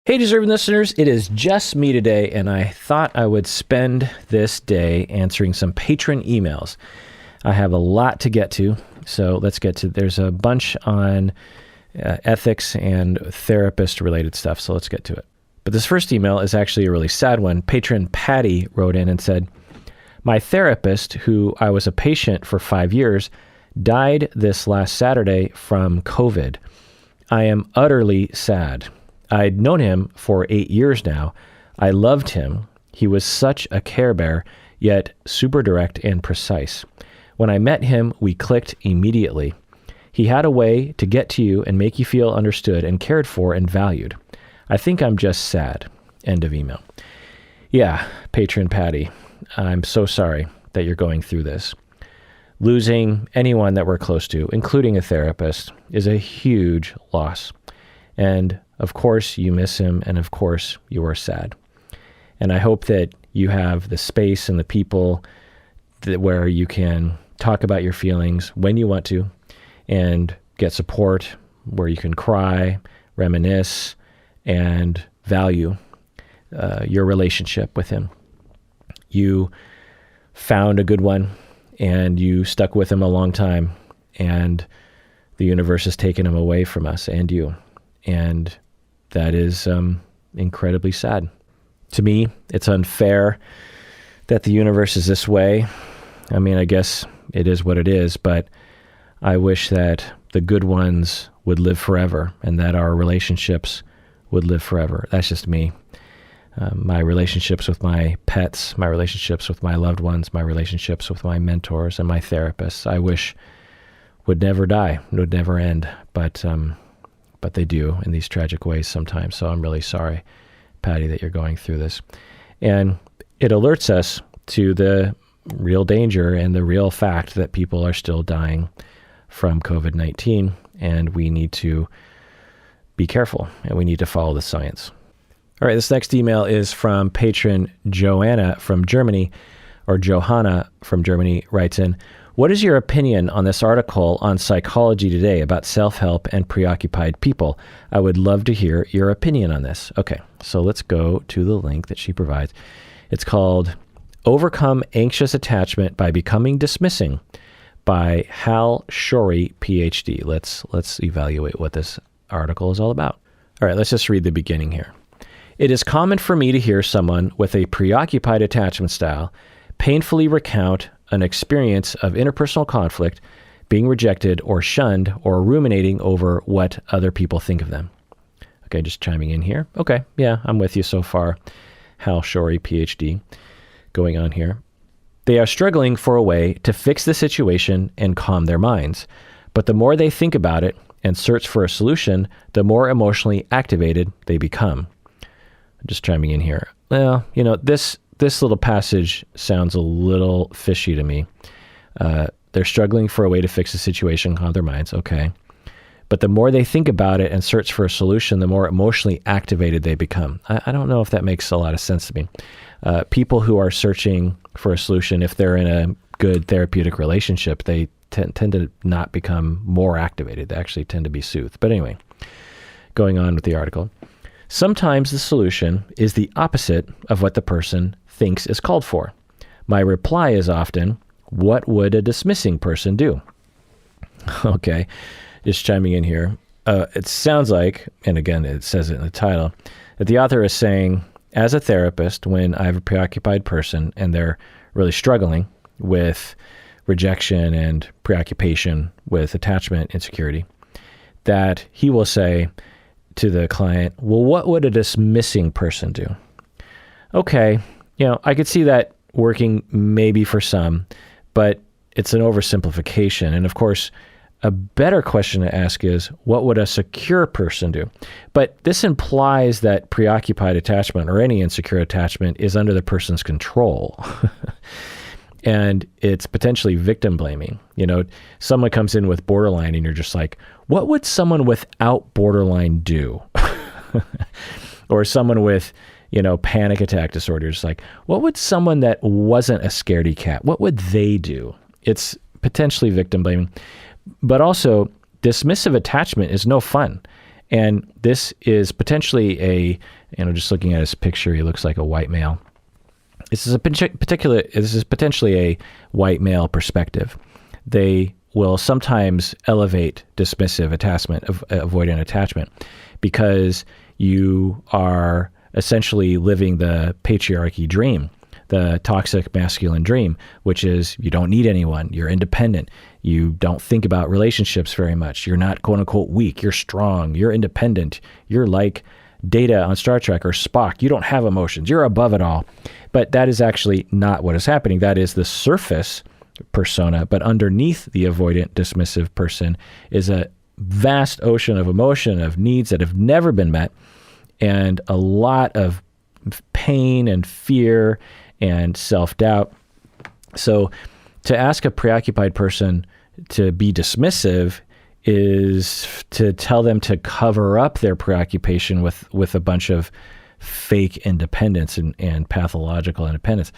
Hey, deserving listeners, it is just me today, and I thought I would spend this day answering some patron emails. I have a lot to get to, so let's get to there's a bunch on ethics and therapist-related stuff, so let's get to it. But this first email is actually a really sad one. Patron Patty wrote in and said, "My therapist, who I was a patient for 5 years, died this last Saturday from COVID. I am utterly sad. I'd known him for 8 years now. I loved him. He was such a care bear, yet super direct and precise. When I met him, we clicked immediately. He had a way to get to you and make you feel understood and cared for and valued. I think I'm just sad." End of email. Yeah, Patron Patty, I'm so sorry that you're going through this. Losing anyone that we're close to, including a therapist, is a huge loss. And of course you miss him, and of course you are sad. And I hope that you have the space and the people where you can talk about your feelings when you want to and get support, where you can cry, reminisce, and value your relationship with him. You found a good one, and you stuck with him a long time, and the universe has taken him away from us and you. And that is incredibly sad. To me, it's unfair that the universe is this way. I mean, I guess it is what it is, but I wish that the good ones would live forever and that our relationships would live forever. That's just me. My relationships with my pets, my relationships with my loved ones, my relationships with my mentors and my therapists, I wish would never die, would never end. But they do in these tragic ways sometimes. So I'm really sorry, Patty, that you're going through this. And it alerts us to the real danger and the real fact that people are still dying from COVID-19, and we need to be careful and we need to follow the science. All right, this next email is from patron Joanna from Germany, or Johanna from Germany writes in, "What is your opinion on this article on Psychology Today about self-help and preoccupied people? I would love to hear your opinion on this." Okay, so let's go to the link that she provides. It's called Overcome Anxious Attachment by Becoming Dismissing by Hal Shorey, PhD. Let's evaluate what this article is all about. All right, let's just read the beginning here. "It is common for me to hear someone with a preoccupied attachment style painfully recount an experience of interpersonal conflict, being rejected or shunned, or ruminating over what other people think of them." Okay, just chiming in here. Okay, yeah, I'm with you so far. Hal Shorey, PhD, going on here. "They are struggling for a way to fix the situation and calm their minds. But the more they think about it and search for a solution, the more emotionally activated they become." Just chiming in here. Well, you know, this little passage sounds a little fishy to me. They're struggling for a way to fix the situation, calm their minds. Okay. But the more they think about it and search for a solution, the more emotionally activated they become. I don't know if that makes a lot of sense to me. People who are searching for a solution, if they're in a good therapeutic relationship, they tend to not become more activated. They actually tend to be soothed. But anyway, going on with the article. "Sometimes the solution is the opposite of what the person thinks is called for. My reply is often, 'What would a dismissing person do?'" Okay, just chiming in here. It sounds like, and again, it says it in the title, that the author is saying, as a therapist, when I have a preoccupied person and they're really struggling with rejection and preoccupation with attachment insecurity, that he will say to the client, "Well, what would a dismissing person do?" Okay, you know, I could see that working maybe for some, but it's an oversimplification. And of course, a better question to ask is, what would a secure person do? But this implies that preoccupied attachment or any insecure attachment is under the person's control. And it's potentially victim blaming. You know, someone comes in with borderline and you're just like, what would someone without borderline do? Or someone with, you know, panic attack disorders, like, what would someone that wasn't a scaredy cat, what would they do? It's potentially victim blaming. But also, dismissive attachment is no fun. And this is potentially just looking at his picture, he looks like a white male. This is potentially a white male perspective. They will sometimes elevate dismissive attachment, avoidant attachment, because you are essentially living the patriarchy dream, the toxic masculine dream, which is you don't need anyone, you're independent, you don't think about relationships very much, you're not quote unquote weak, you're strong, you're independent, you're like Data on Star Trek or Spock, you don't have emotions, you're above it all. But that is actually not what is happening. That is the surface persona, but underneath the avoidant dismissive person is a vast ocean of emotion, of needs that have never been met, and a lot of pain and fear and self-doubt. So to ask a preoccupied person to be dismissive is to tell them to cover up their preoccupation with a bunch of fake independence and pathological independence.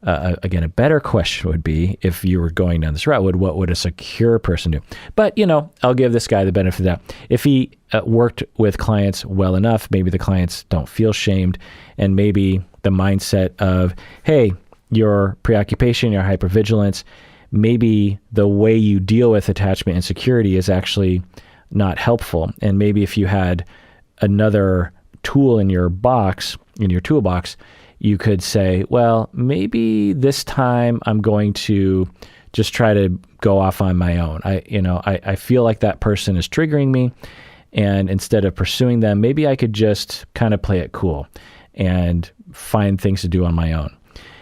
Again, a better question would be, if you were going down this route, what would a secure person do? But, I'll give this guy the benefit of that. If he worked with clients well enough, maybe the clients don't feel shamed, and maybe the mindset of, hey, your preoccupation, your hypervigilance, maybe the way you deal with attachment insecurity is actually not helpful. And maybe if you had another tool in your toolbox, you could say, well, maybe this time I'm going to just try to go off on my own. I feel like that person is triggering me, and instead of pursuing them, maybe I could just kind of play it cool and find things to do on my own.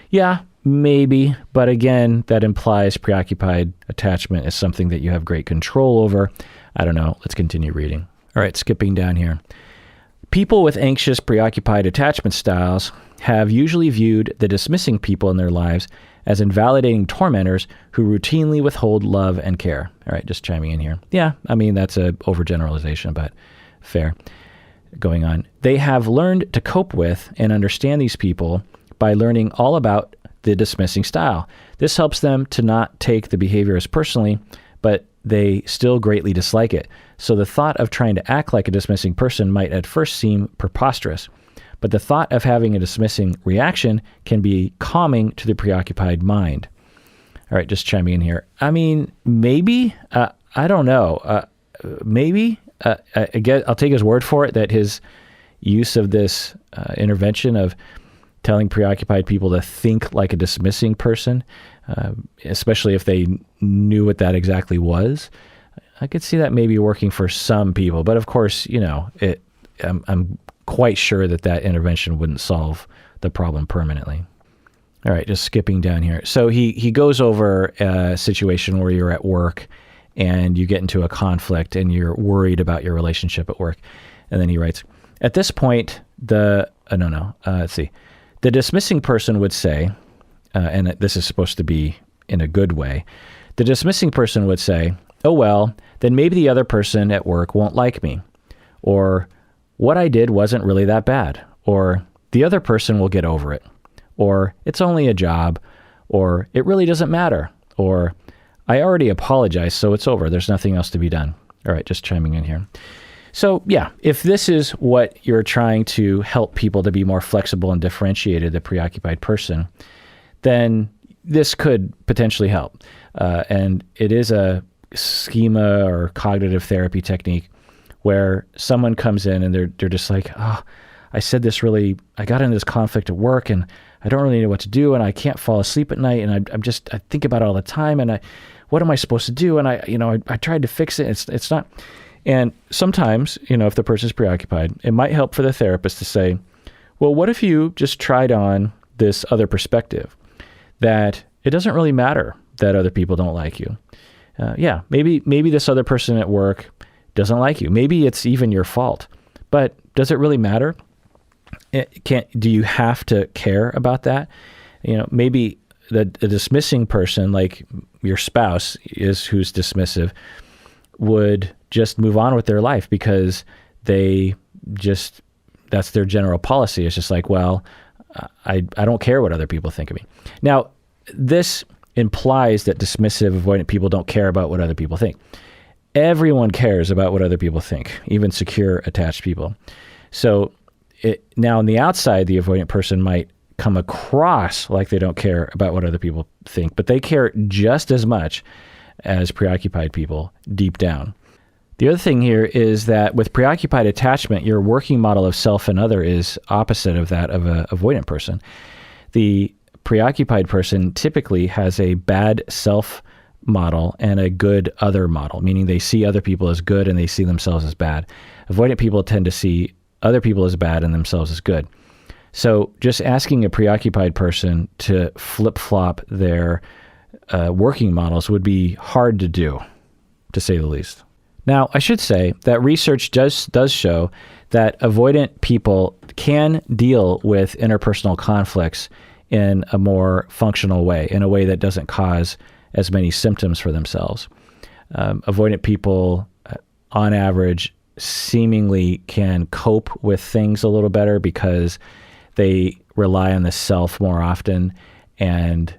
Yeah, maybe, but again, that implies preoccupied attachment is something that you have great control over. I don't know. Let's continue reading. All right, skipping down here. People with anxious, preoccupied attachment styles have usually viewed the dismissing people in their lives as invalidating tormentors who routinely withhold love and care. All right, just chiming in here. Yeah, that's an overgeneralization, but fair. Going on. They have learned to cope with and understand these people by learning all about the dismissing style. This helps them to not take the behavior as personally, but they still greatly dislike it. So the thought of trying to act like a dismissing person might at first seem preposterous, but the thought of having a dismissing reaction can be calming to the preoccupied mind. All right, just chiming in here. Maybe, I don't know. Maybe, I'll take his word for it that his use of this intervention of telling preoccupied people to think like a dismissing person, especially if they knew what that exactly was, I could see that maybe working for some people. But of course, I'm quite sure that intervention wouldn't solve the problem permanently. All right, just skipping down here. So he goes over a situation where you're at work and you get into a conflict and you're worried about your relationship at work. And then he writes, at this point, let's see. The dismissing person would say, and this is supposed to be in a good way, the dismissing person would say, oh, well, then maybe the other person at work won't like me. Or what I did wasn't really that bad. Or the other person will get over it. Or it's only a job. Or it really doesn't matter. Or I already apologized, so it's over. There's nothing else to be done. All right, just chiming in here. So yeah, if this is what you're trying to help people to be more flexible and differentiated, the preoccupied person, then this could potentially help. And it is a schema or cognitive therapy technique where someone comes in and they're just like, oh, I got into this conflict at work and I don't really know what to do and I can't fall asleep at night and I think about it all the time and what am I supposed to do? And I tried to fix it. It's not. And sometimes, if the person's preoccupied, it might help for the therapist to say, well, what if you just tried on this other perspective that it doesn't really matter that other people don't like you. Maybe this other person at work doesn't like you. Maybe it's even your fault, but does it really matter? Do you have to care about that? Maybe the dismissing person, like your spouse who's dismissive, would just move on with their life because that's their general policy. It's just like, well, I don't care what other people think of me. Now, this implies that dismissive, avoidant people don't care about what other people think. everyone cares about what other people think, even secure, attached people. So now on the outside, the avoidant person might come across like they don't care about what other people think, but they care just as much as preoccupied people deep down. The other thing here is that with preoccupied attachment, your working model of self and other is opposite of that of an avoidant person. The preoccupied person typically has a bad self model and a good other model, meaning they see other people as good and they see themselves as bad. Avoidant people tend to see other people as bad and themselves as good. So just asking a preoccupied person to flip-flop their working models would be hard to do, to say the least. Now, I should say that research does show that avoidant people can deal with interpersonal conflicts in a more functional way, in a way that doesn't cause as many symptoms for themselves. Avoidant people, on average, seemingly can cope with things a little better because they rely on the self more often and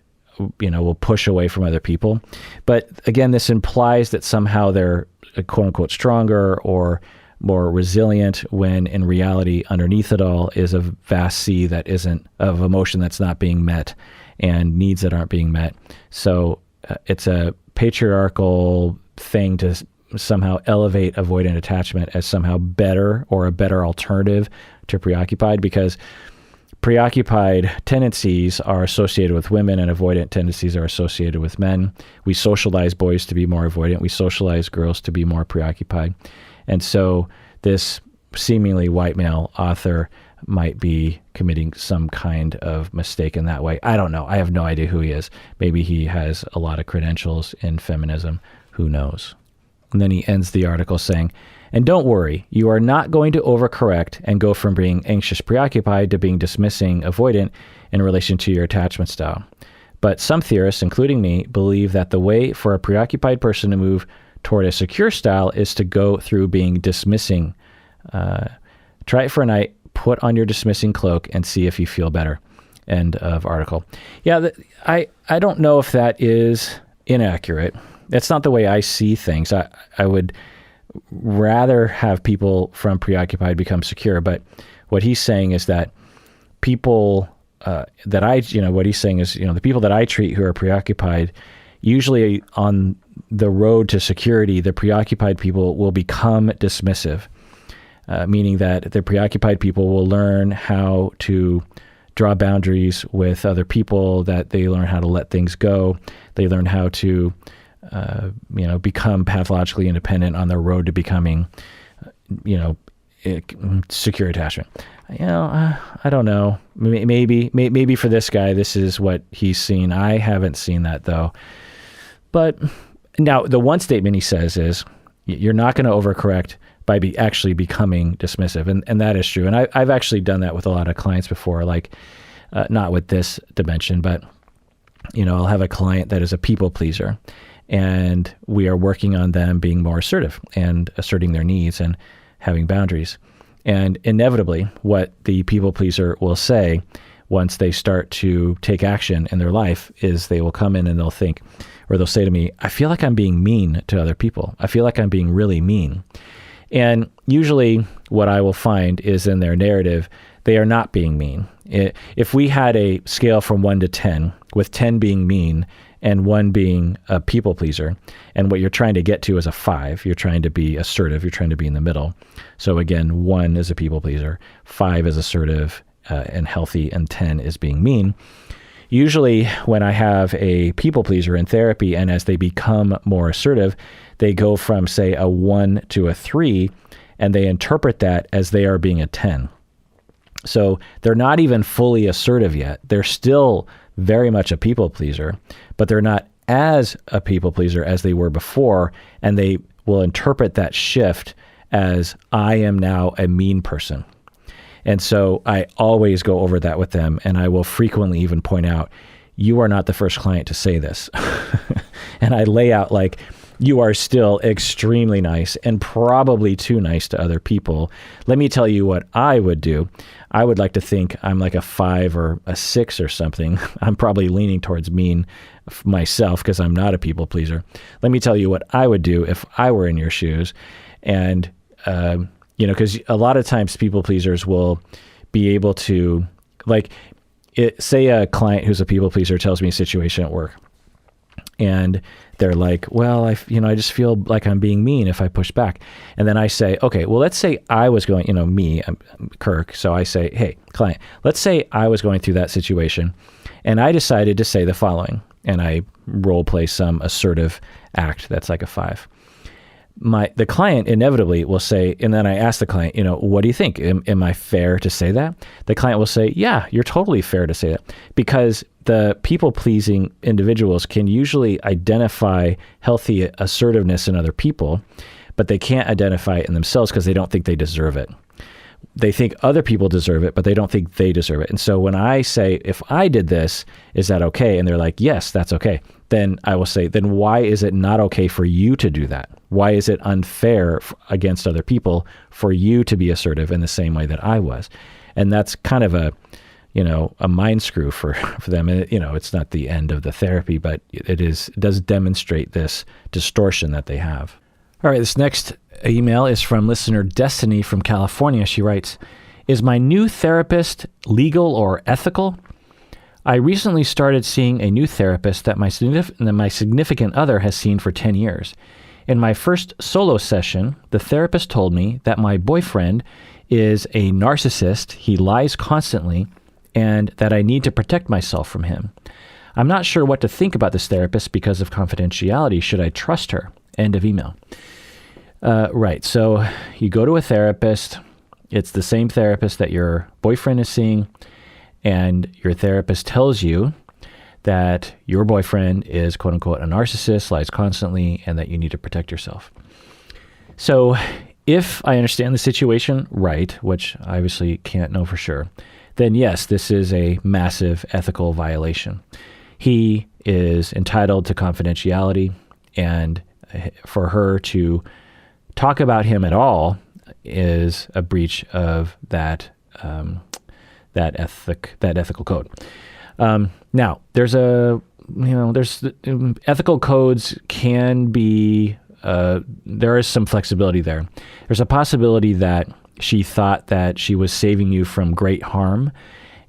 will push away from other people. But again, this implies that somehow they're quote unquote stronger or more resilient, when in reality, underneath it all is a vast sea that isn't of emotion that's not being met and needs that aren't being met. So it's a patriarchal thing to somehow elevate avoidant attachment as somehow better or a better alternative to preoccupied, because preoccupied tendencies are associated with women and avoidant tendencies are associated with men. We socialize boys to be more avoidant. We socialize girls to be more preoccupied. And so this seemingly white male author might be committing some kind of mistake in that way. I don't know. I have no idea who he is. Maybe he has a lot of credentials in feminism. Who knows? And then he ends the article saying, "And don't worry, you are not going to overcorrect and go from being anxious preoccupied to being dismissing avoidant in relation to your attachment style. But some theorists, including me, believe that the way for a preoccupied person to move toward a secure style is to go through being dismissing. Try it for a night, put on your dismissing cloak, and see if you feel better." End of article. Yeah, I don't know if that is inaccurate. That's not the way I see things. I would rather have people from preoccupied become secure. But what he's saying is that people what he's saying is, the people that I treat who are preoccupied, usually on the road to security, the preoccupied people will become dismissive, meaning that the preoccupied people will learn how to draw boundaries with other people, that they learn how to let things go. They learn how to become pathologically independent on their road to becoming, secure attachment. I don't know. Maybe for this guy, this is what he's seen. I haven't seen that though. But now the one statement he says is, you're not going to overcorrect by actually becoming dismissive. And that is true. And I've actually done that with a lot of clients before, like not with this dimension, but I'll have a client that is a people pleaser, and we are working on them being more assertive and asserting their needs and having boundaries. And inevitably, what the people pleaser will say once they start to take action in their life is they will come in and they'll say to me, "I feel like I'm being mean to other people. I feel like I'm being really mean." And usually what I will find is in their narrative, they are not being mean. If we had a scale from 1 to 10, with 10 being mean and 1 being a people pleaser, and what you're trying to get to is a 5, you're trying to be assertive, you're trying to be in the middle. So again, 1 is a people pleaser, 5 is assertive and healthy, and 10 is being mean. Usually when I have a people pleaser in therapy, and as they become more assertive, they go from, say, a 1 to a 3, and they interpret that as they are being a 10. So they're not even fully assertive yet. They're still very much a people pleaser, but they're not as a people pleaser as they were before, and they will interpret that shift as, I am now a mean person. And so I always go over that with them, and I will frequently even point out, you are not the first client to say this. And I lay out you are still extremely nice and probably too nice to other people. Let me tell you what I would do. I would like to think I'm like a 5 or a 6 or something. I'm probably leaning towards mean myself because I'm not a people pleaser. Let me tell you what I would do if I were in your shoes. And, because a lot of times people pleasers will be able to, say a client who's a people pleaser tells me a situation at work. And they're like, well, I just feel like I'm being mean if I push back. And then I say, okay, well, let's say I was going, I'm Kirk. So I say, hey, client, let's say I was going through that situation and I decided to say the following, and I role play some assertive act that's like a 5. The client inevitably will say, and then I ask the client, what do you think? Am I fair to say that? The client will say, yeah, you're totally fair to say that, because the people-pleasing individuals can usually identify healthy assertiveness in other people, but they can't identify it in themselves because they don't think they deserve it. They think other people deserve it, but they don't think they deserve it. And so when I say, if I did this, is that okay? And they're like, yes, that's okay. Then I will say, then why is it not okay for you to do that? Why is it unfair against other people for you to be assertive in the same way that I was? And that's kind of a mind screw for them. And, it's not the end of the therapy, but it does demonstrate this distortion that they have. All right, this next email is from listener Destiny from California. She writes, is my new therapist legal or ethical? I recently started seeing a new therapist that my significant other has seen for 10 years. In my first solo session, the therapist told me that my boyfriend is a narcissist, he lies constantly, and that I need to protect myself from him. I'm not sure what to think about this therapist because of confidentiality. Should I trust her? End of email. Right. So you go to a therapist. It's the same therapist that your boyfriend is seeing, and your therapist tells you that your boyfriend is, quote unquote, a narcissist, lies constantly, and that you need to protect yourself. So if I understand the situation right, which I obviously can't know for sure, then yes, this is a massive ethical violation. He is entitled to confidentiality, and for her to talk about him at all is a breach of that ethical code. Now, there's ethical codes can be, there is some flexibility there. There's a possibility that she thought that she was saving you from great harm.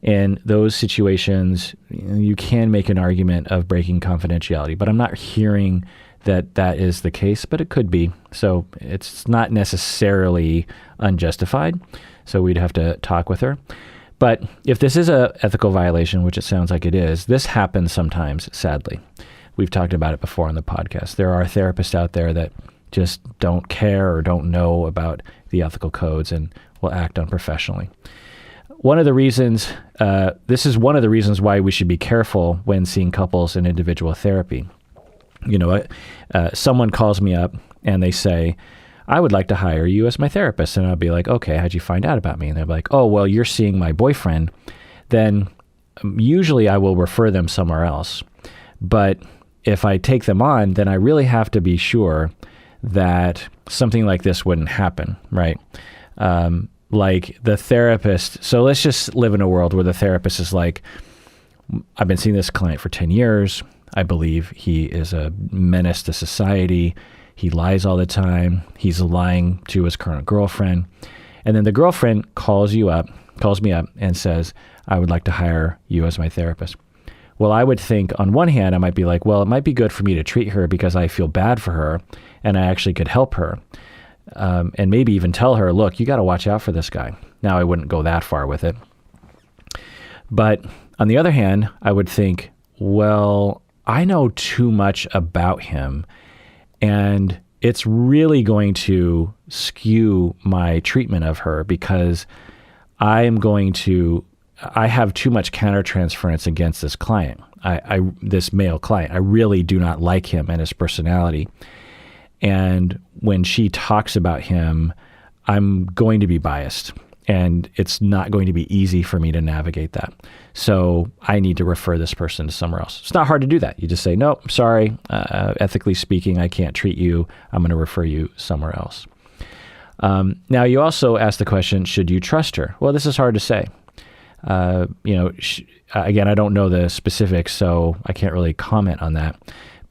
In those situations, you can make an argument of breaking confidentiality, but I'm not hearing that is the case, but it could be. So it's not necessarily unjustified. So we'd have to talk with her. But if this is an ethical violation, which it sounds like it is, this happens sometimes, sadly. We've talked about it before on the podcast. There are therapists out there that just don't care or don't know about the ethical codes and will act unprofessionally. One of the reasons, this is one of the reasons why we should be careful when seeing couples in individual therapy. Someone calls me up and they say, I would like to hire you as my therapist. And I'll be like, okay, how'd you find out about me? And they're like, oh, well, you're seeing my boyfriend. Then usually I will refer them somewhere else. But if I take them on, then I really have to be sure that something like this wouldn't happen, right? Like the therapist. So let's just live in a world where the therapist is like, I've been seeing this client for 10 years. I believe he is a menace to society. He lies all the time. He's lying to his current girlfriend. And then the girlfriend calls me up and says, I would like to hire you as my therapist. Well, I would think on one hand, I might be like, well, it might be good for me to treat her because I feel bad for her and I actually could help her. And maybe even tell her, look, you got to watch out for this guy. Now, I wouldn't go that far with it. But on the other hand, I would think, well, I know too much about him, and it's really going to skew my treatment of her because I have too much countertransference against this client, this male client. I really do not like him and his personality. And when she talks about him, I'm going to be biased. and it's not going to be easy for me to navigate that. So I need to refer this person to somewhere else. It's not hard to do that. You just say, no, sorry, ethically speaking, I can't treat you. I'm going to refer you somewhere else. Now, you also asked the question, should you trust her? Well, this is hard to say. Again, I don't know the specifics, so I can't really comment on that.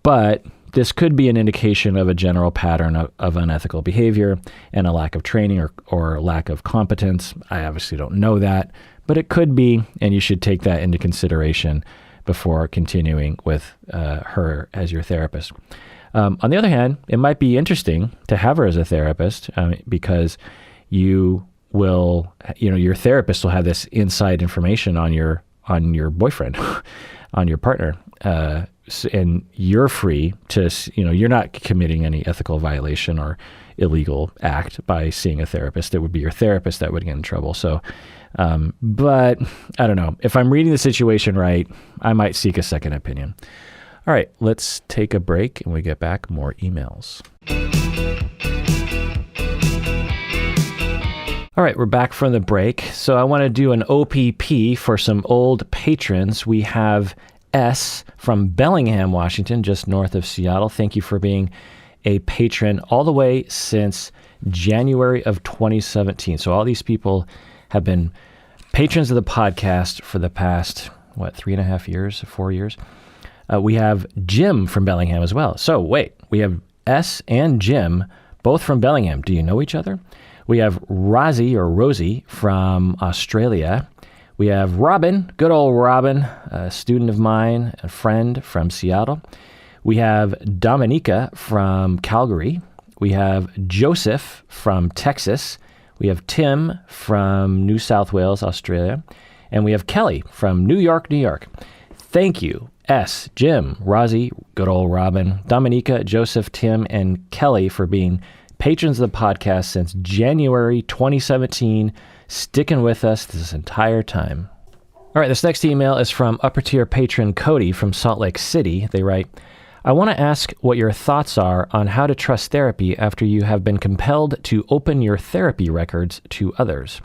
But this could be an indication of a general pattern of unethical behavior and a lack of training or lack of competence. I obviously don't know that, but it could be, and you should take that into consideration before continuing with her as your therapist. On the other hand, it might be interesting to have her as a therapist because you will, your therapist will have this inside information on your boyfriend, on your partner, and you're free to, you're not committing any ethical violation or illegal act by seeing a therapist. It would be your therapist that would get in trouble. So, but I don't know. If I'm reading the situation right, I might seek a second opinion. All right, let's take a break, and when we get back, more emails. All right, we're back from the break. So I want to do an OPP for some old patrons. We have S from Bellingham, Washington, just north of Seattle. Thank you for being a patron all the way since January of 2017. So all these people have been patrons of the podcast for the past, 3.5 years, 4 years? We have Jim from Bellingham as well. So wait, we have S and Jim, both from Bellingham. Do you know each other? We have Rosie from Australia. We have Robin, good old Robin, a student of mine, a friend from Seattle. We have Dominica from Calgary. We have Joseph from Texas. We have Tim from New South Wales, Australia. And we have Kelly from New York, New York. Thank you, S, Jim, Rosie, good old Robin, Dominica, Joseph, Tim, and Kelly for being patrons of the podcast since January 2017, sticking with us this entire time. All right, this next email is from upper tier patron Cody from Salt Lake City. They write, I want to ask what your thoughts are on how to trust therapy after you have been compelled to open your therapy records to others.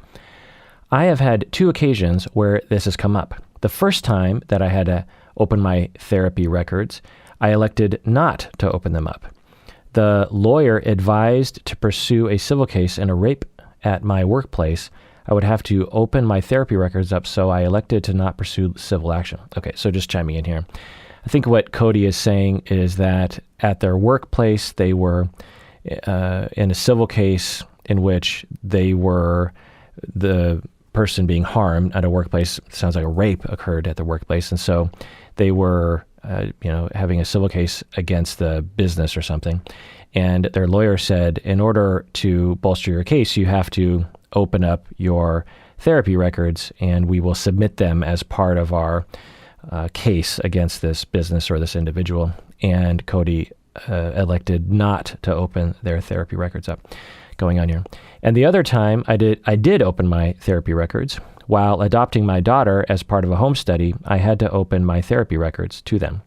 I have had 2 occasions where this has come up. The first time that I had to open my therapy records, I elected not to open them up. The lawyer advised to pursue a civil case in a rape at my workplace. I would have to open my therapy records up, so I elected to not pursue civil action. Okay, so just chiming in here. I think what Cody is saying is that at their workplace, they were in a civil case in which they were the person being harmed at a workplace. It sounds like a rape occurred at the workplace. And so they were, having a civil case against the business or something. And their lawyer said, in order to bolster your case, you have to open up your therapy records and we will submit them as part of our case against this business or this individual. And Cody elected not to open their therapy records up. Going on here. And the other time I did open my therapy records. While adopting my daughter as part of a home study, I had to open my therapy records to them.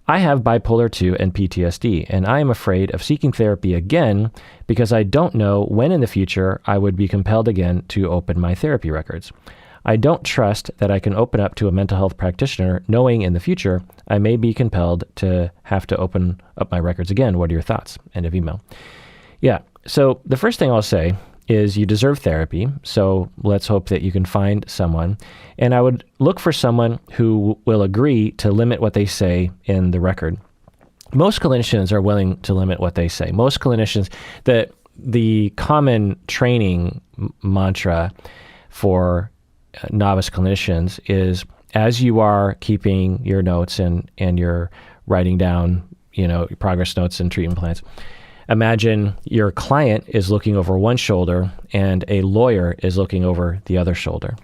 I have bipolar 2 and PTSD, and I am afraid of seeking therapy again because I don't know when in the future I would be compelled again to open my therapy records. I don't trust that I can open up to a mental health practitioner knowing in the future I may be compelled to have to open up my records again. What are your thoughts? End of email. Yeah, so the first thing I'll say is you deserve therapy, so let's hope that you can find someone. And I would look for someone who will agree to limit what they say in the record. Most clinicians are willing to limit what they say. Most clinicians, the common training mantra for novice clinicians is, as you are keeping your notes and you're writing down, your progress notes and treatment plans, imagine your client is looking over one shoulder and a lawyer is looking over the other shoulder,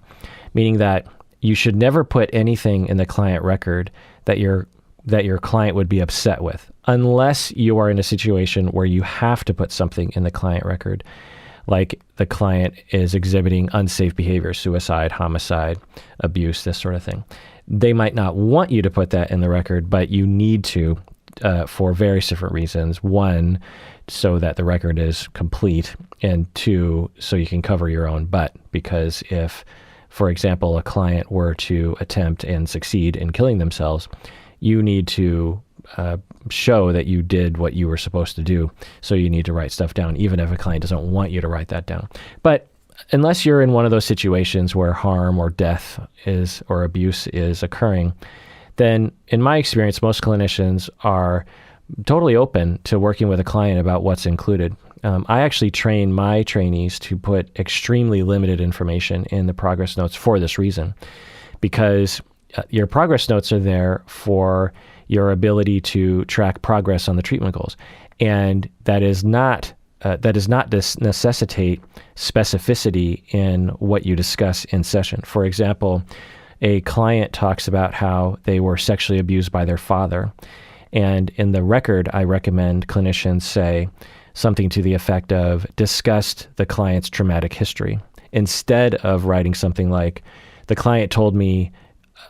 meaning that you should never put anything in the client record that your client would be upset with, unless you are in a situation where you have to put something in the client record, like the client is exhibiting unsafe behavior, suicide, homicide, abuse, this sort of thing. They might not want you to put that in the record, but you need to for various different reasons. One, so that the record is complete, and two, so you can cover your own butt. Because if, for example, a client were to attempt and succeed in killing themselves, you need to show that you did what you were supposed to do. So you need to write stuff down, even if a client doesn't want you to write that down. But unless you're in one of those situations where harm or death or abuse is occurring, then in my experience, most clinicians are totally open to working with a client about what's included. I actually train my trainees to put extremely limited information in the progress notes for this reason, because your progress notes are there for your ability to track progress on the treatment goals. And that does not necessitate specificity in what you discuss in session. For example, a client talks about how they were sexually abused by their father. And in the record, I recommend clinicians say something to the effect of, discussed the client's traumatic history, instead of writing something like, the client told me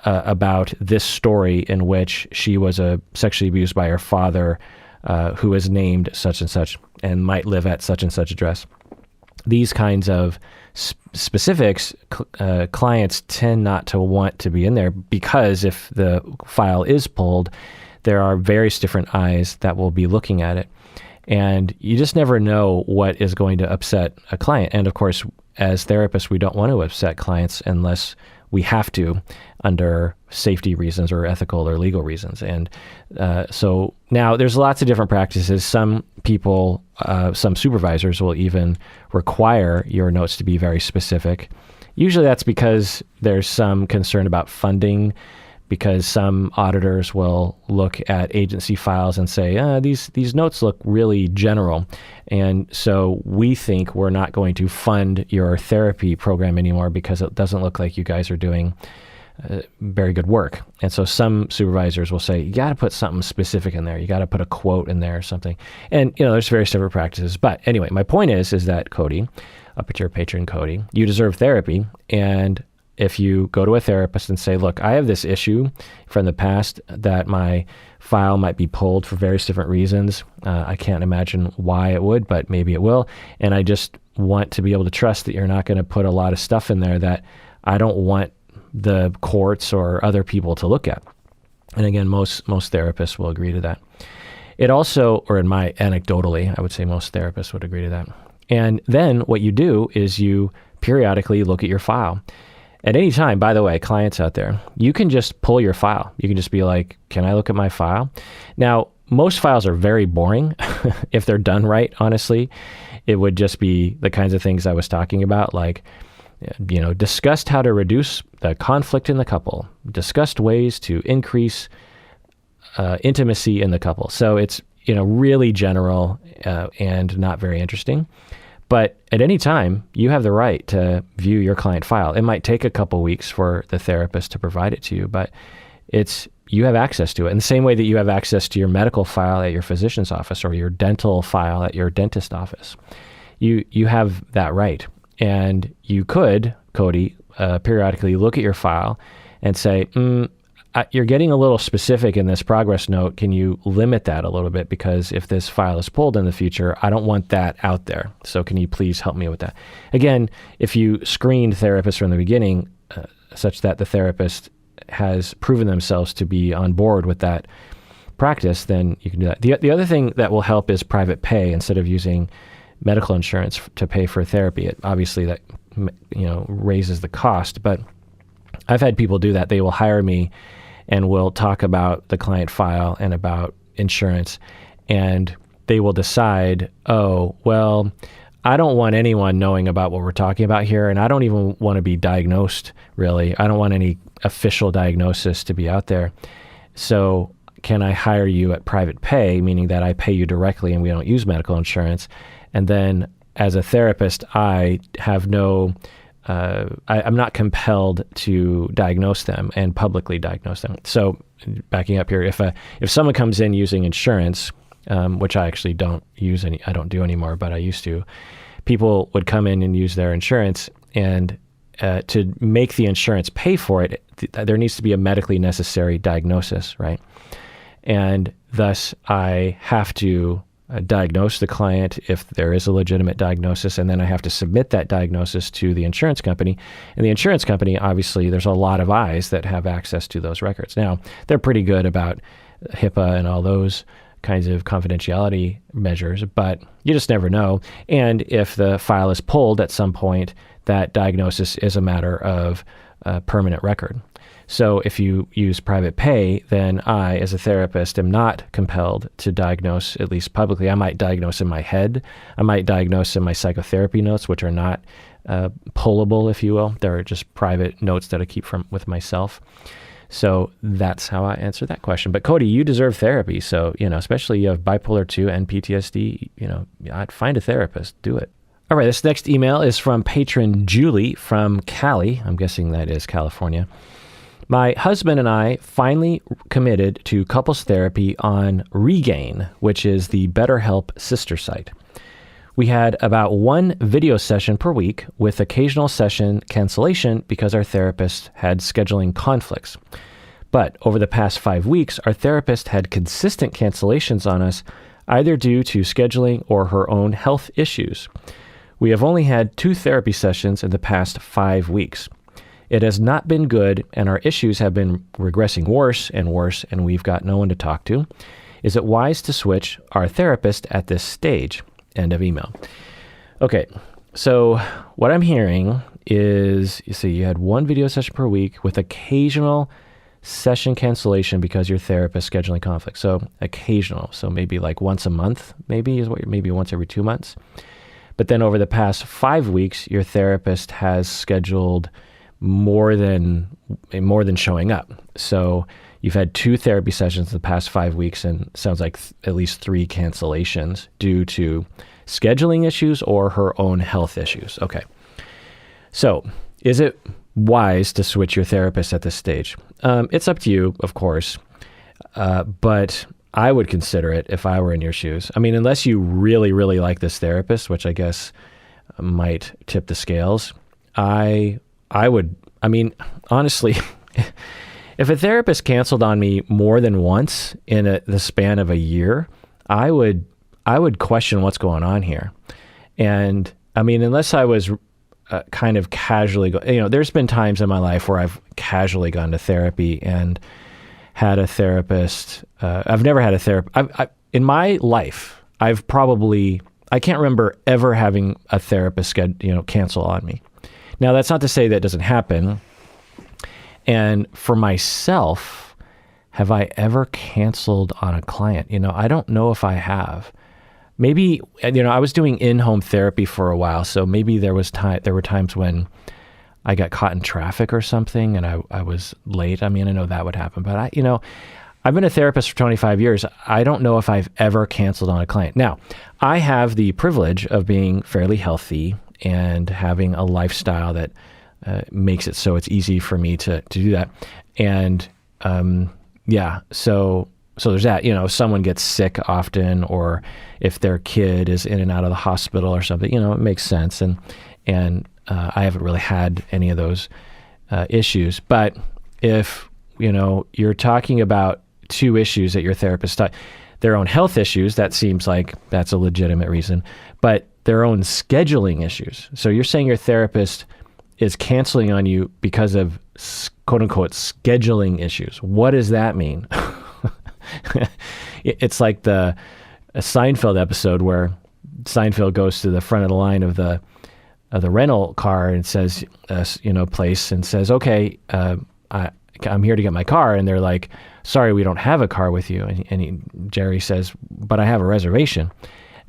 about this story in which she was sexually abused by her father, who is named such and such and might live at such and such address. These kinds of specifics, clients tend not to want to be in there, because if the file is pulled, there are various different eyes that will be looking at it. And you just never know what is going to upset a client. And of course, as therapists, we don't want to upset clients unless we have to, under safety reasons or ethical or legal reasons. And so now there's lots of different practices. Some people, some supervisors will even require your notes to be very specific. Usually that's because there's some concern about funding, because some auditors will look at agency files and say, these notes look really general. And so we think we're not going to fund your therapy program anymore because it doesn't look like you guys are doing very good work. And so some supervisors will say, you got to put something specific in there. You got to put a quote in there or something. And, there's various different practices. But anyway, my point is that Cody, up at your patron Cody, you deserve therapy. And if you go to a therapist and say, look, I have this issue from the past that my file might be pulled for various different reasons. I can't imagine why it would, but maybe it will. And I just want to be able to trust that you're not going to put a lot of stuff in there that I don't want the courts or other people to look at. And again, most therapists will agree to that. It also, or in my anecdotally, I would say most therapists would agree to that. And then what you do is you periodically look at your file. At any time, by the way, clients out there, you can just pull your file. You can just be like, can I look at my file? Now, most files are very boring. If they're done right, honestly, it would just be the kinds of things I was talking about, like, discussed how to reduce the conflict in the couple, discussed ways to increase intimacy in the couple. So it's, really general and not very interesting. But at any time, you have the right to view your client file. It might take a couple weeks for the therapist to provide it to you, but you have access to it in the same way that you have access to your medical file at your physician's office or your dental file at your dentist office. You have that right. And you could, Cody, periodically look at your file and say, you're getting a little specific in this progress note. Can you limit that a little bit? Because if this file is pulled in the future, I don't want that out there. So can you please help me with that? Again, if you screened therapists from the beginning, such that the therapist has proven themselves to be on board with that practice, then you can do that. The other thing that will help is private pay instead of using medical insurance to pay for therapy. Obviously that raises the cost, but I've had people do that. They will hire me and we'll talk about the client file and about insurance, and they will decide, I don't want anyone knowing about what we're talking about here, and I don't even want to be diagnosed, really. I don't want any official diagnosis to be out there. So can I hire you at private pay, meaning that I pay you directly and we don't use medical insurance? And then as a therapist, I have I'm not compelled to diagnose them and publicly diagnose them. So backing up here, if someone comes in using insurance, which I actually don't do anymore, but I used to, people would come in and use their insurance, and to make the insurance pay for it, there needs to be a medically necessary diagnosis, right? And Thus, I have to diagnose the client if there is a legitimate diagnosis, and then I have to submit that diagnosis to the insurance company. And the insurance company, obviously, there's a lot of eyes that have access to those records. Now, they're pretty good about HIPAA and all those kinds of confidentiality measures, but you just never know. And if the file is pulled at some point, that diagnosis is a matter of permanent record. So if you use private pay, then I, as a therapist, am not compelled to diagnose, at least publicly. I might diagnose in my head. I might diagnose in my psychotherapy notes, which are not pullable, if you will. They're just private notes that I keep with myself. So that's how I answer that question. But Cody, you deserve therapy. So, especially you have bipolar 2 and PTSD, I'd find a therapist. Do it. All right, this next email is from patron Julie from Cali. I'm guessing that is California. My husband and I finally committed to couples therapy on Regain, which is the BetterHelp sister site. We had about one video session per week with occasional session cancellation because our therapist had scheduling conflicts. But over the past 5 weeks, our therapist had consistent cancellations on us, either due to scheduling or her own health issues. We have only had 2 therapy sessions in the past 5 weeks. It has not been good, and our issues have been regressing worse, and we've got no one to talk to. Is it wise to switch our therapist at this stage? End of email. Okay, so what I'm hearing is, you had one video session per week with occasional session cancellation because your therapist scheduling conflict. So occasional, so maybe like once a month, maybe once every 2 months. But then over the past 5 weeks, your therapist has scheduled more than showing up. So you've had 2 therapy sessions in the past 5 weeks, and sounds like at least 3 cancellations due to scheduling issues or her own health issues. Okay. So is it wise to switch your therapist at this stage? It's up to you, of course, but I would consider it if I were in your shoes. I mean, unless you really, really like this therapist, which I guess might tip the scales, I would, honestly, if a therapist canceled on me more than once in the span of a year, I would question what's going on here. And unless I was kind of casually, there's been times in my life where I've casually gone to therapy and had a therapist. I've never had a therapist. In my life, I can't remember ever having a therapist cancel on me. Now, that's not to say that doesn't happen. And for myself, have I ever canceled on a client? I don't know if I have. Maybe, I was doing in-home therapy for a while, so maybe there were times when I got caught in traffic or something and I was late. I know that would happen, but I've been a therapist for 25 years. I don't know if I've ever canceled on a client. Now, I have the privilege of being fairly healthy and having a lifestyle that makes it so it's easy for me to do that. And so there's that. If someone gets sick often, or if their kid is in and out of the hospital or something, it makes sense. And I haven't really had any of those issues. But if you're talking about 2 issues that your therapist their own health issues, that seems like that's a legitimate reason, but their own scheduling issues. So you're saying your therapist is canceling on you because of quote unquote scheduling issues. What does that mean? It's like a Seinfeld episode where Seinfeld goes to the front of the line of the rental car and says, place, and says, okay, I'm here to get my car. And they're like, sorry, we don't have a car with you. And Jerry says, but I have a reservation.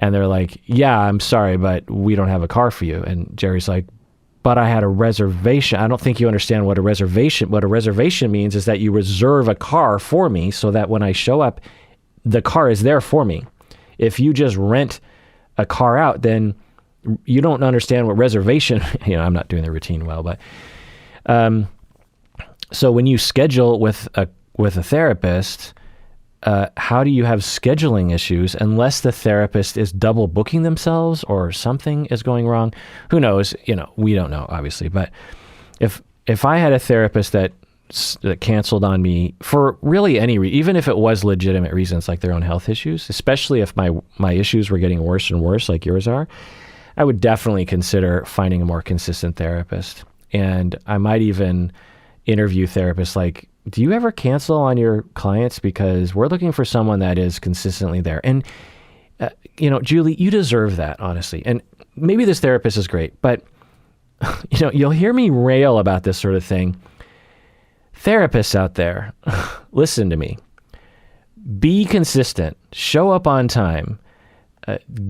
And they're like, yeah, I'm sorry, but we don't have a car for you. And Jerry's like, but I had a reservation. I don't think you understand what a reservation means is that you reserve a car for me so that when I show up, the car is there for me. If you just rent a car out, then you don't understand what reservation, I'm not doing the routine well, but, so when you schedule with a therapist, how do you have scheduling issues unless the therapist is double booking themselves or something is going wrong? Who knows? We don't know, obviously. But if I had a therapist that canceled on me for really any even if it was legitimate reasons like their own health issues, especially if my issues were getting worse and worse like yours are, I would definitely consider finding a more consistent therapist. And I might even interview therapists like, do you ever cancel on your clients? Because we're looking for someone that is consistently there. And, Julie, you deserve that, honestly. And maybe this therapist is great, but, you'll hear me rail about this sort of thing. Therapists out there, listen to me. Be consistent. Show up on time.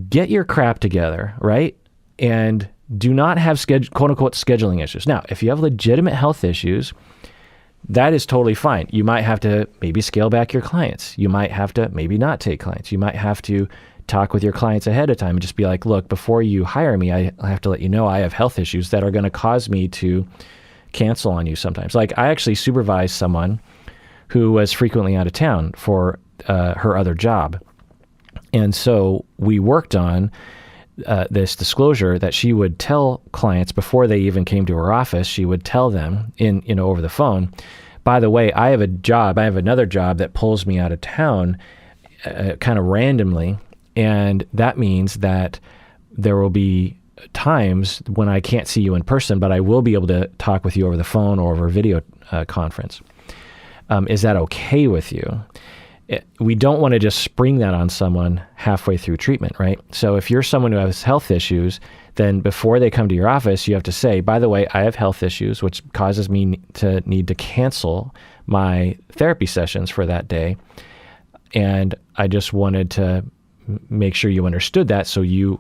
Get your crap together, right? And do not have quote unquote scheduling issues. Now, if you have legitimate health issues, that is totally fine. You might have to maybe scale back your clients. You might have to maybe not take clients. You might have to talk with your clients ahead of time and just be like, look, before you hire me, I have to let you know I have health issues that are going to cause me to cancel on you sometimes. Like I actually supervised someone who was frequently out of town for her other job. And so we worked on this disclosure that she would tell clients before they even came to her office. She would tell them over the phone, by the way, I have another job that pulls me out of town kind of randomly. And that means that there will be times when I can't see you in person, but I will be able to talk with you over the phone or over video conference. Is that okay with you? We don't want to just spring that on someone halfway through treatment, right? So if you're someone who has health issues, then before they come to your office, you have to say, by the way, I have health issues, which causes me to need to cancel my therapy sessions for that day. And I just wanted to make sure you understood that, so you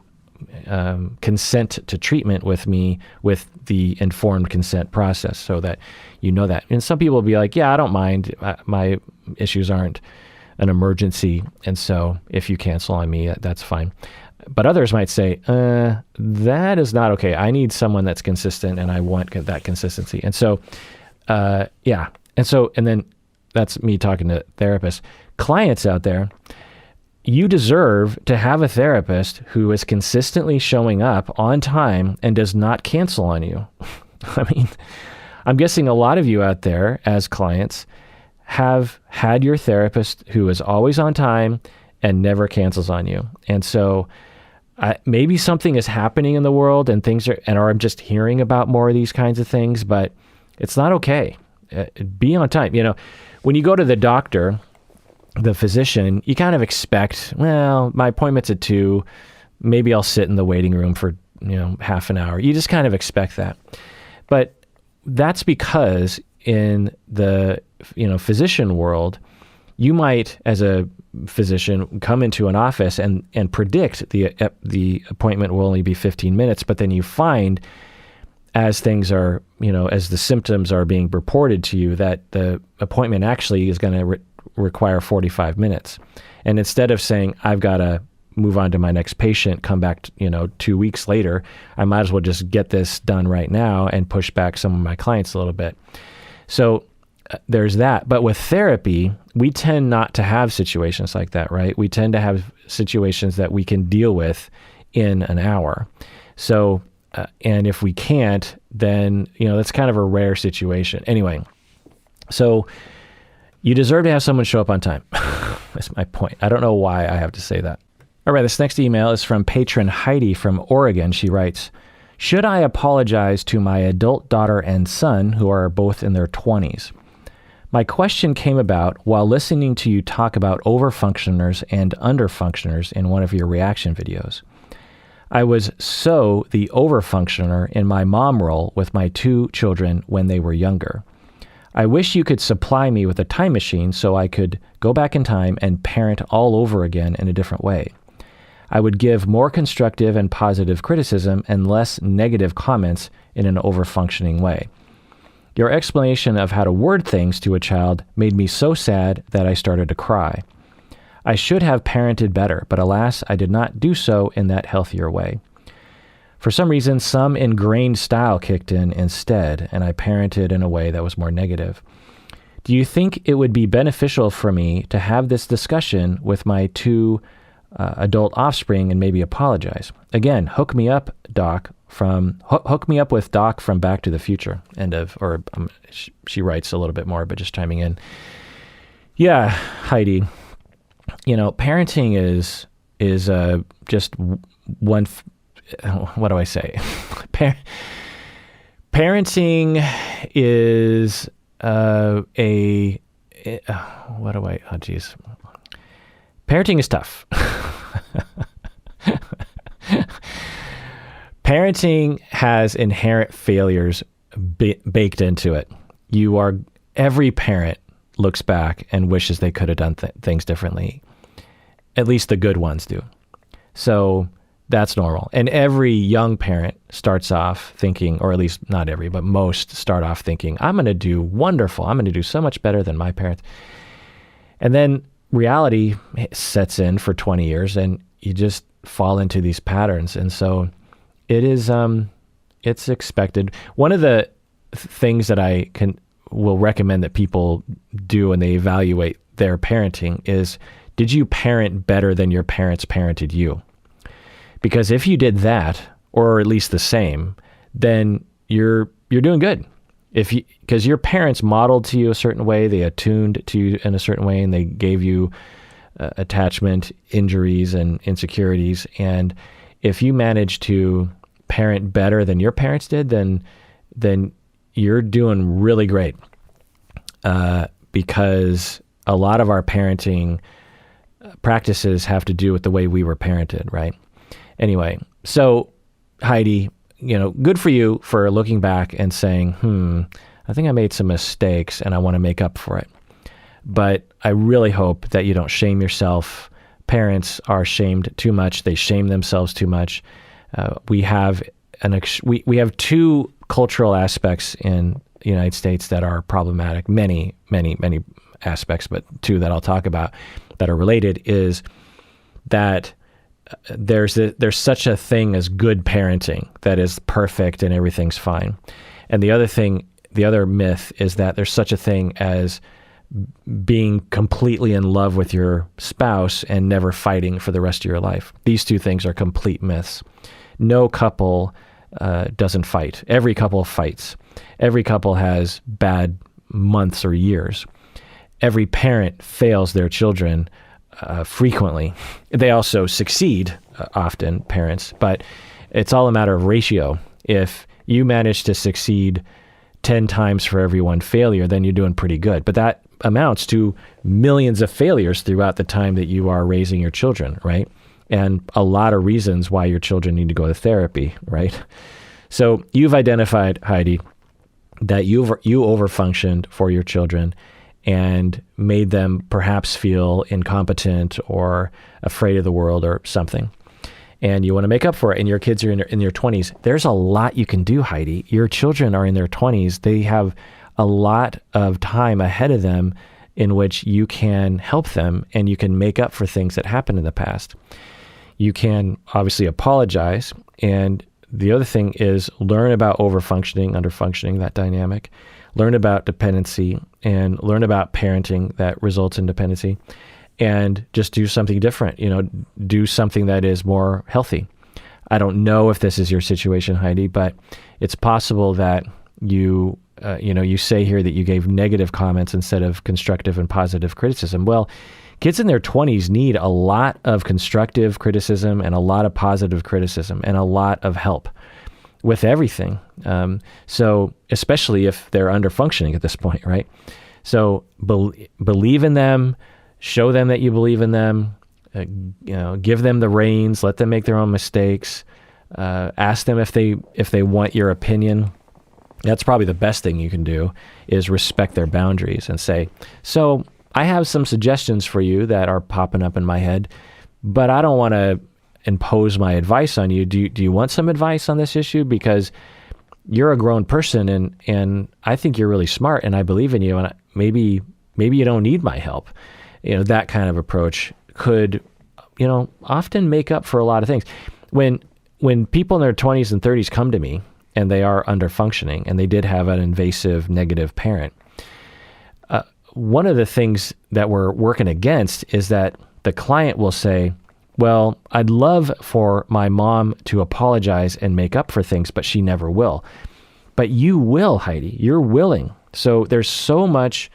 consent to treatment with me with the informed consent process, so that you know that. And some people will be like, yeah, I don't mind. My issues aren't an emergency. And so if you cancel on me, that's fine. But others might say, that is not okay. I need someone that's consistent and I want that consistency. And so, yeah. And then that's me talking to therapists. Clients out there, you deserve to have a therapist who is consistently showing up on time and does not cancel on you. I mean, I'm guessing a lot of you out there as clients have had your therapist who is always on time and never cancels on you. And so maybe something is happening in the world and or I'm just hearing about more of these kinds of things, but it's not okay. Be on time. When you go to the doctor, the physician, you kind of expect, well, my appointment's at 2:00. Maybe I'll sit in the waiting room for, half an hour. You just kind of expect that. But that's because in the, physician world, you might, as a physician, come into an office and predict the appointment will only be 15 minutes, but then you find as things are, as the symptoms are being reported to you, that the appointment actually is going to require 45 minutes. And instead of saying, I've got to move on to my next patient, come back, 2 weeks later, I might as well just get this done right now and push back some of my clients a little bit. So there's that. But with therapy, we tend not to have situations like that, right? We tend to have situations that we can deal with in an hour. So, and if we can't, then, that's kind of a rare situation. Anyway, so you deserve to have someone show up on time. That's my point. I don't know why I have to say that. All right, this next email is from patron Heidi from Oregon. She writes, should I apologize to my adult daughter and son who are both in their 20s? My question came about while listening to you talk about overfunctioners and underfunctioners in one of your reaction videos. I was the overfunctioner in my mom role with my 2 children when they were younger. I wish you could supply me with a time machine so I could go back in time and parent all over again in a different way. I would give more constructive and positive criticism and less negative comments in an overfunctioning way. Your explanation of how to word things to a child made me so sad that I started to cry. I should have parented better, but alas, I did not do so in that healthier way. For some reason, some ingrained style kicked in instead, and I parented in a way that was more negative. Do you think it would be beneficial for me to have this discussion with my 2 adult offspring and maybe apologize? Again, hook me up, doc, from hook me up with Doc from Back to the Future. She writes a little bit more, but just chiming in. Yeah, Heidi, parenting is just one. What do I say? Parenting is parenting is tough. Parenting has inherent failures baked into it. Every parent looks back and wishes they could have done things differently. At least the good ones do. So that's normal. And every young parent starts off thinking, or at least not every, but most start off thinking, I'm going to do wonderful. I'm going to do so much better than my parents. And then reality sets in for 20 years and you just fall into these patterns. And so it's expected. One of the things that will recommend that people do when they evaluate their parenting is, did you parent better than your parents parented you? Because if you did that, or at least the same, then you're doing good. Because your parents modeled to you a certain way, they attuned to you in a certain way, and they gave you attachment, injuries, and insecurities. And if you manage to parent better than your parents did, then you're doing really great. Because a lot of our parenting practices have to do with the way we were parented, right? Anyway, so Heidi, good for you for looking back and saying, I think I made some mistakes and I want to make up for it. But I really hope that you don't shame yourself. Parents are shamed too much. They shame themselves too much. We have two cultural aspects in the United States that are problematic. Many, many, many aspects, but two that I'll talk about that are related is that there's such a thing as good parenting that is perfect and everything's fine. And the other myth is that there's such a thing as being completely in love with your spouse and never fighting for the rest of your life. These two things are complete myths. No couple doesn't fight. Every couple fights. Every couple has bad months or years. Every parent fails their children frequently. They also succeed often, parents, but it's all a matter of ratio. If you manage to succeed 10 times for every one failure, then you're doing pretty good. But that amounts to millions of failures throughout the time that you are raising your children, right? And a lot of reasons why your children need to go to therapy, right? So you've identified, Heidi, that you overfunctioned for your children and made them perhaps feel incompetent or afraid of the world or something. And you want to make up for it, and your kids are in their 20s. There's a lot you can do, Heidi. Your children are in their 20s. They have a lot of time ahead of them in which you can help them and you can make up for things that happened in the past. You can obviously apologize. And the other thing is learn about overfunctioning, underfunctioning, that dynamic. Learn about dependency and learn about parenting that results in dependency, and just do something different, do something that is more healthy. I don't know if this is your situation, Heidi, but it's possible that you say here that you gave negative comments instead of constructive and positive criticism. Well, kids in their 20s need a lot of constructive criticism and a lot of positive criticism and a lot of help with everything. So especially if they're underfunctioning at this point, right? So believe in them, show them that you believe in them, give them the reins, let them make their own mistakes, ask them if they want your opinion. That's probably the best thing you can do, is respect their boundaries and say, so I have some suggestions for you that are popping up in my head, but I don't want to impose my advice on you. Do you want some advice on this issue? Because you're a grown person and I think you're really smart and I believe in you, and maybe you don't need my help. That kind of approach could, often make up for a lot of things. When people in their 20s and 30s come to me and they are underfunctioning and they did have an invasive negative parent, one of the things that we're working against is that the client will say, Well, I'd love for my mom to apologize and make up for things, but she never will. But you will, Heidi. You're willing. So there's so much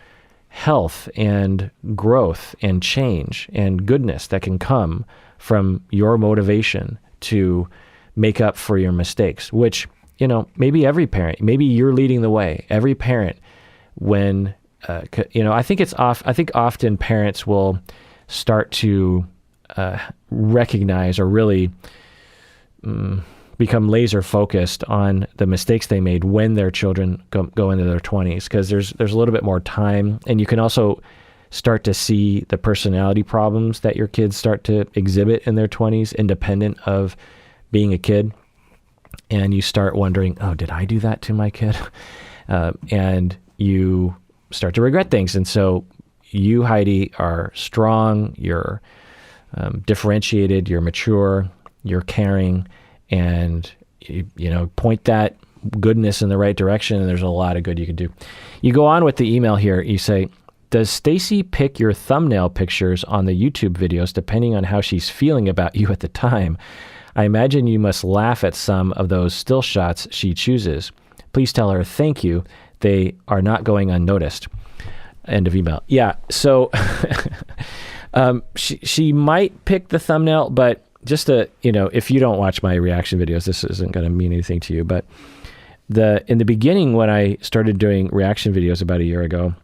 health and growth and change and goodness that can come from your motivation to make up for your mistakes, which, maybe every parent, maybe you're leading the way. Every parent, when, I think often parents will start to recognize or really become laser focused on the mistakes they made when their children go into their 20s, because there's a little bit more time, and you can also start to see the personality problems that your kids start to exhibit in their 20s, independent of being a kid. And you start wondering, oh, did I do that to my kid? And you start to regret things. And so you, Heidi, are strong, you're differentiated, you're mature, you're caring, and point that goodness in the right direction, and there's a lot of good you can do. You go on with the email here. You say, does Stacy pick your thumbnail pictures on the YouTube videos depending on how she's feeling about you at the time? I imagine you must laugh at some of those still shots she chooses. Please tell her thank you. They are not going unnoticed. End of email. Yeah, so she might pick the thumbnail, but just if you don't watch my reaction videos, this isn't going to mean anything to you. But in the beginning, when I started doing reaction videos about a year ago,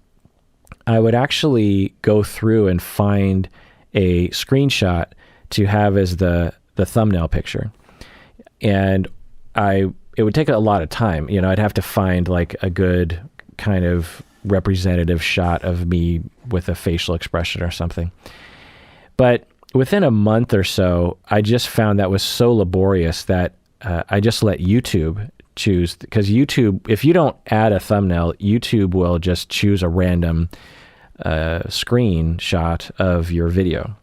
I would actually go through and find a screenshot to have as the thumbnail picture. And it would take a lot of time. I'd have to find like a good kind of representative shot of me with a facial expression or something. But within a month or so, I just found that was so laborious that I just let YouTube choose, because YouTube, if you don't add a thumbnail, YouTube will just choose a random screenshot of your video.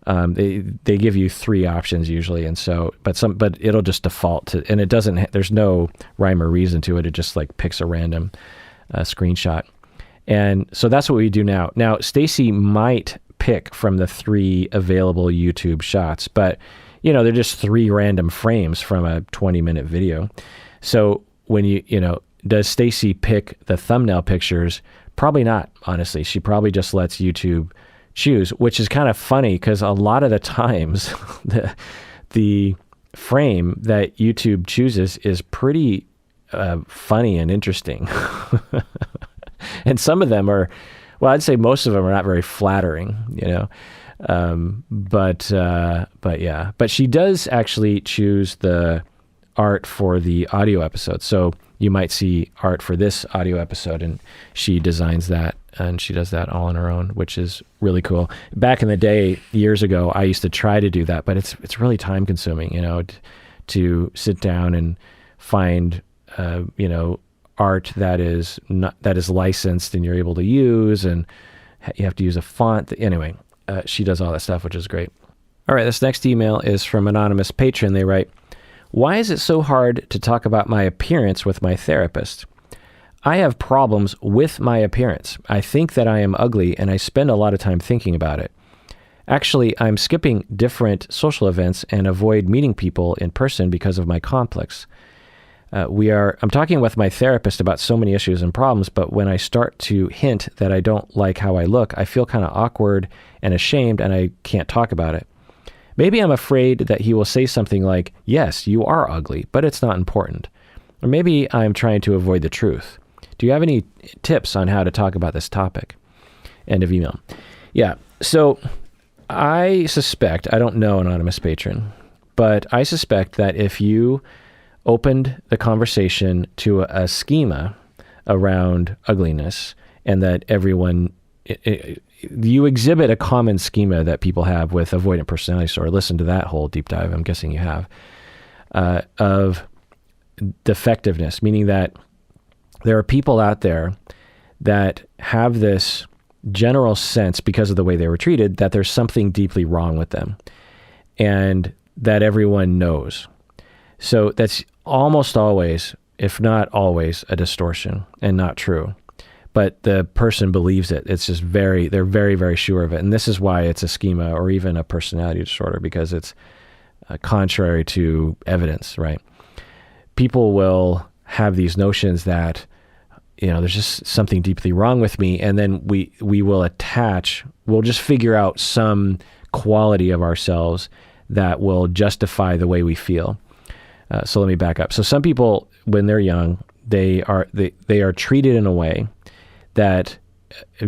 They give you 3 options usually, and so but it'll just default to, and it doesn't. There's no rhyme or reason to it. It just like picks a random screenshot, and so that's what we do now. Now, Stacy might pick from the 3 available YouTube shots, but they're just 3 random frames from a 20-minute video. So when does Stacy pick the thumbnail pictures? Probably not, honestly. She probably just lets YouTube choose, which is kind of funny because a lot of the times the frame that YouTube chooses is pretty funny and interesting. And some of them are, well, I'd say most of them are not very flattering, but yeah. But she does actually choose the art for the audio episode. So you might see art for this audio episode, and she designs that, and she does that all on her own, which is really cool. Back in the day, years ago, I used to try to do that, but it's really time consuming, to sit down and find, art that is licensed and you're able to use, and you have to use a font. Anyway, she does all that stuff, which is great. All right, this next email is from anonymous patron. They write, why is it so hard to talk about my appearance with my therapist? I have problems with my appearance. I think that I am ugly, and I spend a lot of time thinking about it. Actually, I'm skipping different social events and avoid meeting people in person because of my complex. I'm talking with my therapist about so many issues and problems, but when I start to hint that I don't like how I look, I feel kind of awkward and ashamed, and I can't talk about it. Maybe I'm afraid that he will say something like, yes, you are ugly, but it's not important. Or maybe I'm trying to avoid the truth. Do you have any tips on how to talk about this topic? End of email. Yeah, so I suspect, I don't know, anonymous patron, but I suspect that if you opened the conversation to a schema around ugliness, and that everyone, you exhibit a common schema that people have with avoidant personality disorder. Listen to that whole deep dive, I'm guessing you have, of defectiveness, meaning that there are people out there that have this general sense, because of the way they were treated, that there's something deeply wrong with them, and that everyone knows. So that's almost always, if not always, a distortion and not true. but the person believes it. It's just they're very, very sure of it. And this is why it's a schema or even a personality disorder, because it's contrary to evidence, right? People will have these notions that, there's just something deeply wrong with me. And then we'll just figure out some quality of ourselves that will justify the way we feel. So let me back up. So some people, when they're young, they are treated in a way that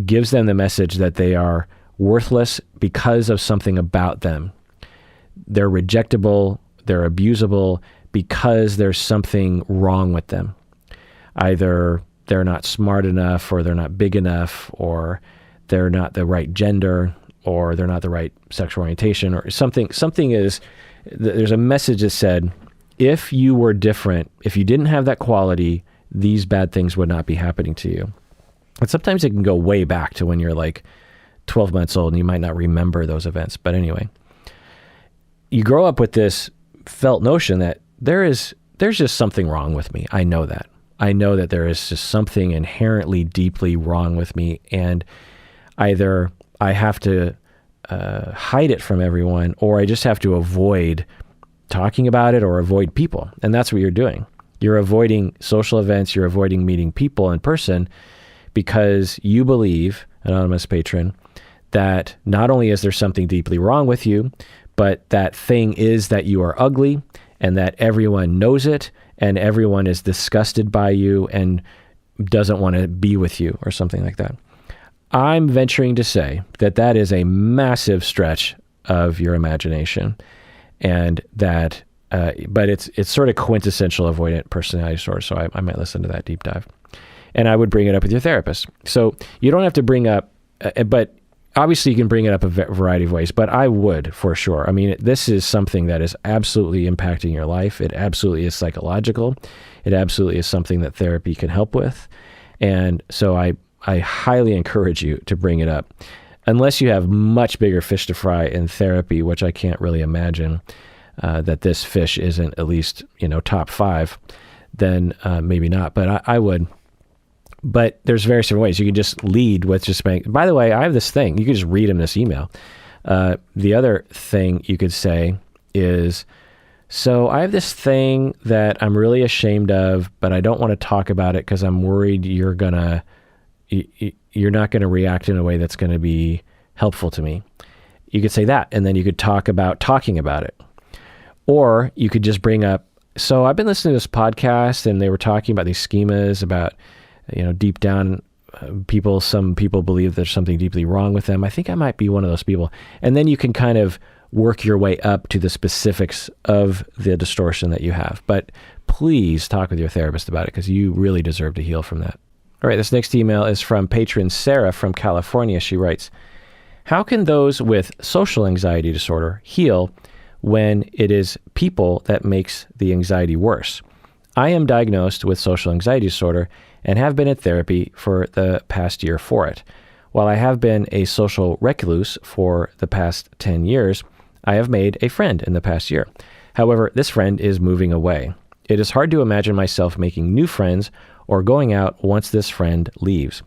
gives them the message that they are worthless because of something about them. They're rejectable, they're abusable because there's something wrong with them. Either they're not smart enough, or they're not big enough, or they're not the right gender, or they're not the right sexual orientation, or something is, there's a message that said, if you were different, if you didn't have that quality, these bad things would not be happening to you. And sometimes it can go way back to when you're like 12 months old and you might not remember those events. But anyway, you grow up with this felt notion that there's just something wrong with me. I know that. I know that there is just something inherently deeply wrong with me, and either I have to hide it from everyone, or I just have to avoid talking about it or avoid people. And that's what you're doing. You're avoiding social events, you're avoiding meeting people in person because you believe, anonymous patron, that not only is there something deeply wrong with you, but that thing is that you are ugly and that everyone knows it and everyone is disgusted by you and doesn't want to be with you or something like that. I'm venturing to say that that is a massive stretch of your imagination, and that, but it's sort of quintessential avoidant personality disorder. So I might listen to that deep dive, and I would bring it up with your therapist. So you don't have to bring up, but obviously you can bring it up a variety of ways, but I would for sure. I mean, this is something that is absolutely impacting your life. It absolutely is psychological. It absolutely is something that therapy can help with. And so I highly encourage you to bring it up. Unless you have much bigger fish to fry in therapy, which I can't really imagine that this fish isn't at least, top 5, then maybe not. But I would. But there's various different ways. You can just lead with just saying, by the way, I have this thing. You can just read him this email. The other thing you could say is, so I have this thing that I'm really ashamed of, but I don't want to talk about it because I'm worried you're not going to react in a way that's going to be helpful to me. You could say that, and then you could talk about talking about it. Or you could just bring up, so I've been listening to this podcast and they were talking about these schemas about, deep down some people believe there's something deeply wrong with them. I think I might be one of those people. And then you can kind of work your way up to the specifics of the distortion that you have. But please talk with your therapist about it, because you really deserve to heal from that. All right, this next email is from patron Sarah from California. She writes, how can those with social anxiety disorder heal when it is people that makes the anxiety worse? I am diagnosed with social anxiety disorder and have been in therapy for the past year for it. While I have been a social recluse for the past 10 years, I have made a friend in the past year. However, this friend is moving away. It is hard to imagine myself making new friends or going out once this friend leaves.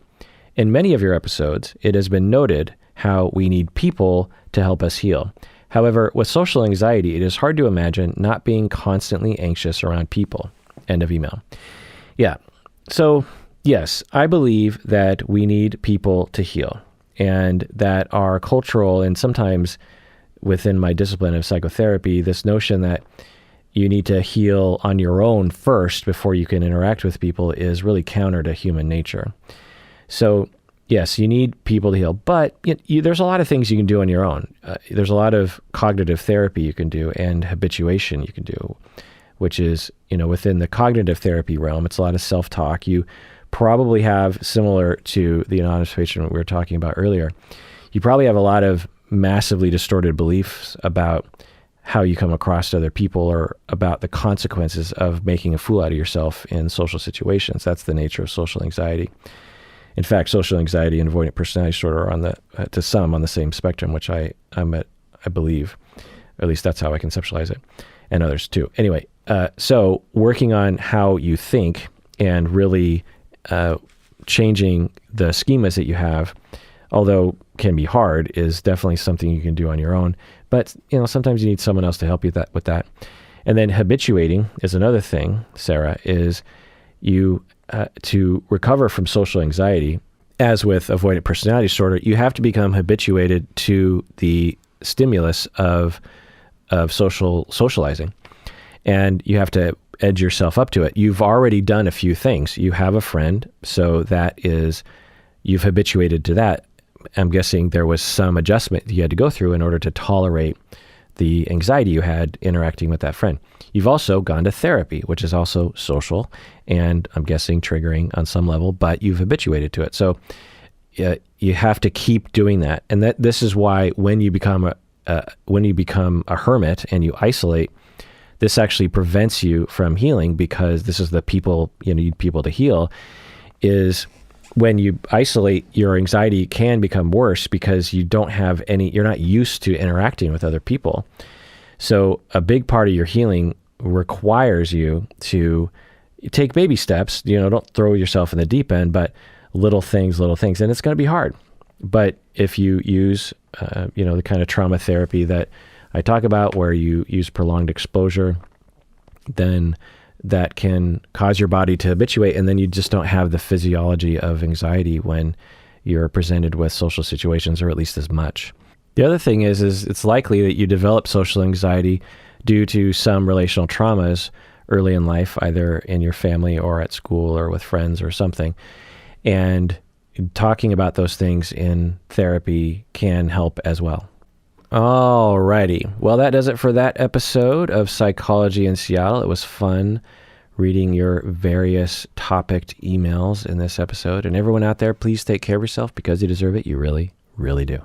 In many of your episodes, it has been noted how we need people to help us heal. However, with social anxiety, it is hard to imagine not being constantly anxious around people. End of email. Yeah. So yes, I believe that we need people to heal, and that our cultural, and sometimes within my discipline of psychotherapy, this notion that you need to heal on your own first before you can interact with people is really counter to human nature. So yes, you need people to heal, but there's a lot of things you can do on your own. There's a lot of cognitive therapy you can do and habituation you can do, which is, within the cognitive therapy realm, it's a lot of self-talk. You probably have, similar to the anonymous patient we were talking about earlier, you probably have a lot of massively distorted beliefs about how you come across to other people, or about the consequences of making a fool out of yourself in social situations. That's the nature of social anxiety. In fact, social anxiety and avoidant personality disorder are to some on the same spectrum, which I'm at, I believe, or at least that's how I conceptualize it, and others too. Anyway, so working on how you think and really changing the schemas that you have, although can be hard, is definitely something you can do on your own. But, sometimes you need someone else to help you with that. And then habituating is another thing, Sarah, is you, to recover from social anxiety, as with avoidant personality disorder, you have to become habituated to the stimulus of socializing. And you have to edge yourself up to it. You've already done a few things. You have a friend, so you've habituated to that. I'm guessing there was some adjustment you had to go through in order to tolerate the anxiety you had interacting with that friend. You've also gone to therapy, which is also social, and I'm guessing triggering on some level, but you've habituated to it. So you have to keep doing that. And this is why when you become a hermit and you isolate, this actually prevents you from healing, because this is the people, you need people to heal, is when you isolate, your anxiety can become worse because you're not used to interacting with other people. So a big part of your healing requires you to take baby steps. Don't throw yourself in the deep end, but little things, and it's going to be hard. But if you use, the kind of trauma therapy that I talk about, where you use prolonged exposure, then that can cause your body to habituate, and then you just don't have the physiology of anxiety when you're presented with social situations, or at least as much. The other thing is it's likely that you develop social anxiety due to some relational traumas early in life, either in your family or at school or with friends or something. And talking about those things in therapy can help as well. Alrighty. Well, that does it for that episode of Psychology in Seattle. It was fun reading your various topicked emails in this episode. And everyone out there, please take care of yourself, because you deserve it. You really, really do.